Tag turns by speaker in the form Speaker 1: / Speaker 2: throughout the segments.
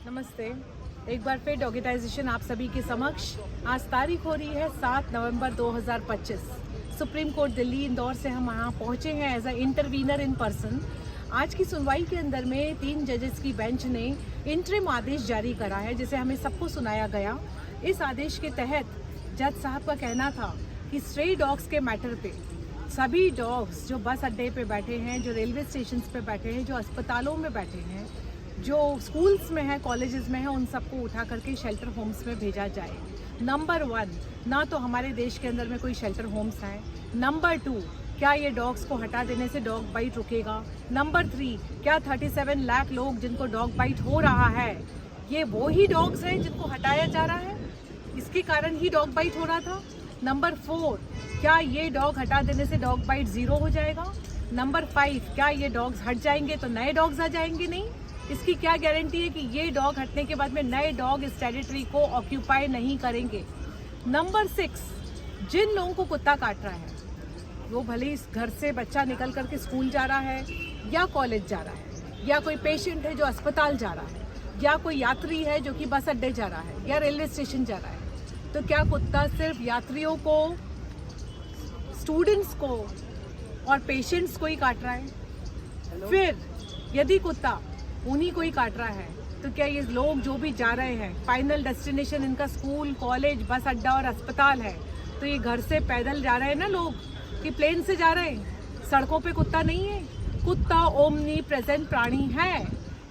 Speaker 1: नमस्ते। एक बार फिर डॉगिटाइजेशन आप सभी के समक्ष। आज तारीख हो रही है 7 नवंबर 2025। सुप्रीम कोर्ट दिल्ली इंदौर से हम यहाँ पहुँचे हैं एज अ इंटरवीनर इन पर्सन। आज की सुनवाई के अंदर में 3 जजेस की बेंच ने इंटरिम आदेश जारी करा है, जिसे हमें सबको सुनाया गया। इस आदेश के तहत जज साहब का कहना था कि स्ट्रे डॉग्स के मैटर पे सभी डॉग्स जो बस अड्डे पे बैठे हैं, जो रेलवे स्टेशन पे बैठे हैं, जो अस्पतालों में बैठे हैं, जो स्कूल्स में है, कॉलेजेस में है, उन सबको उठा करके शेल्टर होम्स में भेजा जाए। नंबर 1, ना तो हमारे देश के अंदर में कोई शेल्टर होम्स हैं। नंबर 2, क्या ये डॉग्स को हटा देने से डॉग बाइट रुकेगा? नंबर 3, क्या 37 लाख लोग जिनको डॉग बाइट हो रहा है, ये वो ही डॉग्स हैं जिनको हटाया जा रहा है, इसके कारण ही डॉग बाइट हो रहा था? नंबर 4, क्या ये डॉग हटा देने से डॉग बाइट 0 हो जाएगा? नंबर 5, क्या ये डॉग्स हट जाएंगे तो नए डॉग्स आ जाएंगे? नहीं, इसकी क्या गारंटी है कि ये डॉग हटने के बाद में नए डॉग इस टेरिटरी को ऑक्यूपाई नहीं करेंगे? नंबर 6, जिन लोगों को कुत्ता काट रहा है, वो भले इस घर से बच्चा निकल करके स्कूल जा रहा है या कॉलेज जा रहा है, या कोई पेशेंट है जो अस्पताल जा रहा है, या कोई यात्री है जो कि बस अड्डे जा रहा है या रेलवे स्टेशन जा रहा है, तो क्या कुत्ता सिर्फ यात्रियों को, स्टूडेंट्स को और पेशेंट्स को ही काट रहा है? फिर यदि कुत्ता उन्हीं को ही काट रहा है, तो क्या ये लोग जो भी जा रहे हैं, फाइनल डेस्टिनेशन इनका स्कूल, कॉलेज, बस अड्डा और अस्पताल है, तो ये घर से पैदल जा रहे हैं ना लोग, कि प्लेन से जा रहे हैं? सड़कों पे कुत्ता नहीं है। कुत्ता ओमनी प्रेजेंट प्राणी है।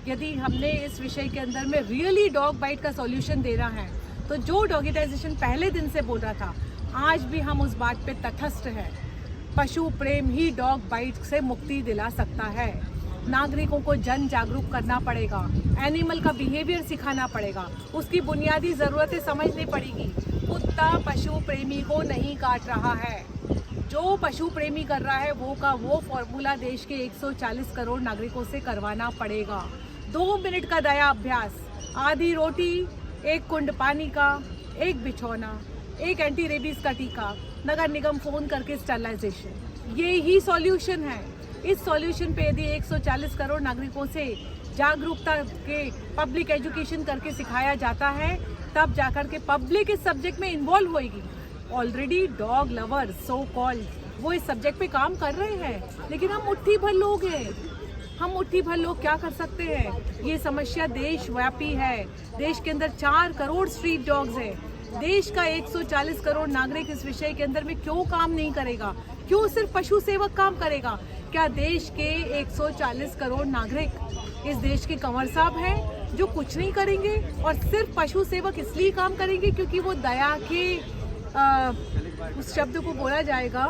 Speaker 1: यदि हमने इस विषय के अंदर में रियली डॉग बाइट का सॉल्यूशन देना है, तो जो डॉगिटाइजेशन पहले दिन से बोल रहा था, आज भी हम उस बात पे तटस्थ है। पशु प्रेम ही डॉग बाइट से मुक्ति दिला सकता है। नागरिकों को जन जागरूक करना पड़ेगा, एनिमल का बिहेवियर सिखाना पड़ेगा, उसकी बुनियादी ज़रूरतें समझनी पड़ेगी। कुत्ता पशु प्रेमी को नहीं काट रहा है, जो पशु प्रेमी कर रहा है वो का वो फॉर्मूला देश के 140 करोड़ नागरिकों से करवाना पड़ेगा। 2 मिनट का दया अभ्यास, आधी रोटी, 1 कुंड पानी का, 1 बिछौना, 1 एंटी रेबीज का टीका, नगर निगम फोन करके स्टरलाइजेशन, ये ही सॉल्यूशन है। इस सॉल्यूशन पे यदि 140 करोड़ नागरिकों से जागरूकता के पब्लिक एजुकेशन करके सिखाया जाता है, तब जाकर के पब्लिक इस सब्जेक्ट में इन्वॉल्व होएगी। Already dog lovers so called वो इस सब्जेक्ट पे काम कर रहे हैं, लेकिन हम मुट्ठी भर लोग हैं। हम मुट्ठी भर लोग क्या कर सकते हैं? ये समस्या देशव्यापी है। देश के अंदर 4 करोड़ स्ट्रीट डॉग्स हैं। देश का 140 करोड़ नागरिक इस विषय के अंदर में क्यों काम नहीं करेगा? क्यों सिर्फ पशु सेवक काम करेगा? क्या देश के 140 करोड़ नागरिक इस देश के कंवर साहब हैं जो कुछ नहीं करेंगे और सिर्फ पशु सेवक इसलिए काम करेंगे क्योंकि वो दया के उस शब्द को बोला जाएगा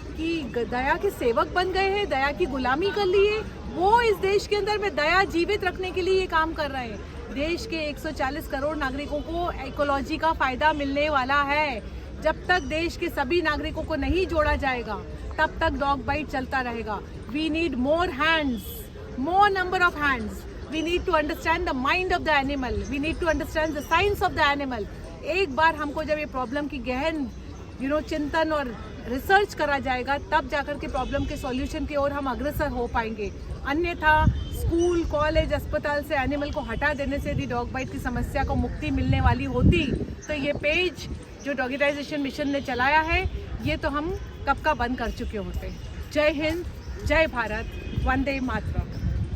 Speaker 1: कि दया के सेवक बन गए हैं, दया की गुलामी कर लिए? वो इस देश के अंदर में दया जीवित रखने के लिए ये काम कर रहे हैं। देश के 140 करोड़ नागरिकों को इकोलॉजी का फायदा मिलने वाला है। जब तक देश के सभी नागरिकों को नहीं जोड़ा जाएगा, तब तक डॉग बाइट चलता रहेगा। We need more hands, more number of hands. We need to understand the mind of the animal, we need to understand the science of the animal. एक बार हमको जब ये प्रॉब्लम की गहन चिंतन और रिसर्च करा जाएगा, तब जाकर के प्रॉब्लम के सॉल्यूशन की ओर हम अग्रसर हो पाएंगे। अन्यथा स्कूल, कॉलेज, अस्पताल से एनिमल को हटा देने से यदि डॉग बाइट की समस्या को मुक्ति मिलने वाली होती, तो ये पेज जो डॉगिटाइजेशन मिशन ने चलाया है, ये तो हम कब का बंद कर चुके होते। जय हिंद, जय भारत, वंदे मातरम।